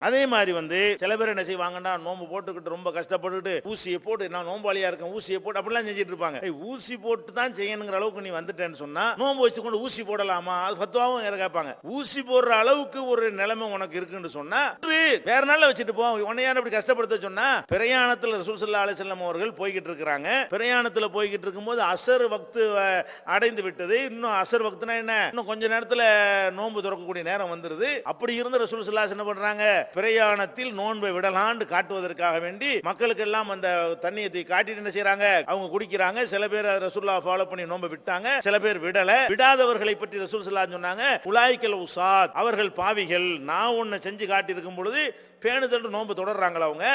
அதே மாதிரி சில பேர் என்ன செய்வாங்கன்னா, நோன்பு போட்டுக்கிட்டு ரொம்ப கஷ்டப்பட்டுக்கிட்டு ஊசியை போட்டு நான் நோம்பாளியா இருக்கேன் ஊசியை போட்டு அப்படிலாம் செஞ்சுட்டு இருப்பாங்க. ஊசி போட்டு தான் செய்யணுங்கிற அளவுக்கு நீ வந்துட்டேன்னு சொன்னா நோன்பு வச்சு கொண்டு ஊசி போடலாமா? அது ஃபத்வாவும் கேட்பாங்க. ஊசி போடுற அளவுக்கு ஒரு நிலைமை உனக்கு இருக்குன்னு சொன்னா வேற நாள்ல வச்சுட்டு போ. உன்னையான இப்படி கஷ்டப்படுத்த சொன்னா பிரயாணத்தில் ரசூல் ஸல்லல்லாஹு அலைஹி வஸல்லம் அவர்கள் போய்கிட்டு இருக்கிறாங்க. பிரயாணத்தில் போய்கிட்டு இருக்கும்போது அசர் வக்து அடைந்து விட்டது. இன்னும் அசர் வக்துனா என்ன, இன்னும் கொஞ்ச நேரத்தில் நோன்பு திறக்கக்கூடிய நேரம் வந்துருது. அப்படி இருந்து ரசூல் ஸல்லல்லாஹு அலைஹி வஸல்லம் என்ன பண்றாங்க, பிரயாணத்தில் நோன்பை விடலான்னு காட்டுவதற்காக வேண்டி மக்களுக்கு எல்லாம் அந்த தண்ணியை காட்டிட்டு என்ன செய்யறாங்க, அவங்க குடிக்கிறாங்க. சில பேர் ரசூலுல்லாஹ் ஃபாலோ பண்ணி நோன்பை விட்டாங்க, சில பேர் விடல. விடாதவர்களை பற்றி ரசூல் ஸல்லல்லாஹு அலைஹி வஸல்லம் சொன்னாங்க, உலாயிக்கல் உசாத், அவர்கள் பாவிகள். நான் ஒன்னு செஞ்சு காட்டி இருக்கும் பொழுது பேணுதல் நோன்பு தொடர்றாங்களா அவங்க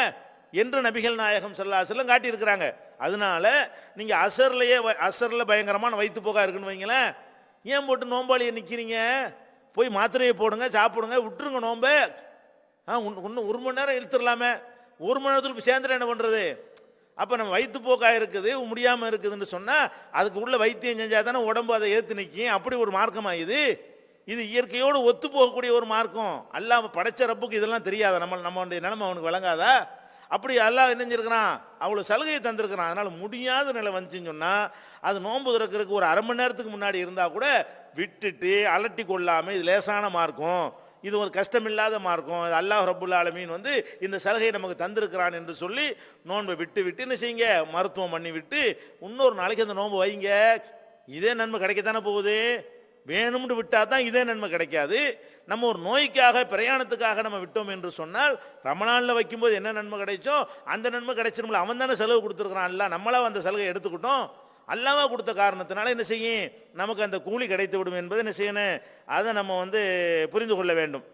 என்று நபிகள் நாயகம் ஸல்லல்லாஹு அலைஹி வஸல்லம் காட்டி இருக்கிறாங்க. அதனால நீங்க அசர்ல பயங்கரமான வயிற்று போகா இருக்குன்னு வைங்களேன், ஏன் போட்டு நோம்பாளியை நிக்கிறீங்க? போய் மாத்திரையை போடுங்க, சாப்பிடுங்க, விட்டுருங்க நோம்ப. இன்னும் ஒரு மணி நேரம் இழுத்துடலாமே, ஒரு மணி நேரத்தில் சேர்ந்துட்டு என்ன பண்றது? அப்போ நம்ம வயிற்று போக்கா இருக்குது, முடியாமல் இருக்குதுன்னு சொன்னால் அதுக்கு உள்ள வைத்தியம் செஞ்சால் தானே உடம்பு அதை ஏற்று நிற்கும். அப்படி ஒரு மார்க்கமா இது? இது இயற்கையோடு ஒத்து போகக்கூடிய ஒரு மார்க்கம். அல்லாஹ் படைச்ச ரப்புக்கு இதெல்லாம் தெரியாதா? நம்மளுடைய நிலைமை அவனுக்கு விளங்காதா? அப்படி அல்லாஹ் என்ன செஞ்சிருக்கிறான், அவ்வளோ சலுகையை தந்திருக்கிறான். அதனால் முடியாத நிலை வந்துச்சுன்னு சொன்னால் அது நோன்பு திறக்கிறதுக்கு ஒரு அரை மணி நேரத்துக்கு முன்னாடி இருந்தால் கூட விட்டுட்டு அலட்டி கொள்ளாமல், இது லேசான மார்க்கம், இது ஒரு கஷ்டமில்லாத மார்க்கம், அல்லாஹ் ரப்புல் ஆலமீன் இந்த சலுகையை நமக்கு தந்திருக்கிறான் என்று சொல்லி நோன்பை விட்டு என்ன செய்யுங்க, மருத்துவம் பண்ணி விட்டு இன்னொரு நாளைக்கு அந்த நோன்பு வைங்க. இதே நன்மை கிடைக்கத்தானே போகுது. வேணும்னு விட்டா தான் இதே நன்மை கிடைக்காது. நம்ம ஒரு நோய்க்காக பிரயாணத்துக்காக நம்ம விட்டோம் என்று சொன்னால் ரமலானில் வைக்கும்போது என்ன நன்மை கிடைச்சோ அந்த நன்மை கிடைச்சிருமில்ல. அவன் தானே செலவு கொடுத்துருக்கிறான். அல்ல நம்மளா அந்த சலுகை எடுத்துக்கிட்டோம். அல்லாஹ் கொடுத்த காரணத்தினால என்ன செய்யும், நமக்கு அந்த கூலி கிடைத்து விடும் என்பதை என்ன செய்யணும், அதை நம்ம புரிந்து கொள்ள வேண்டும்.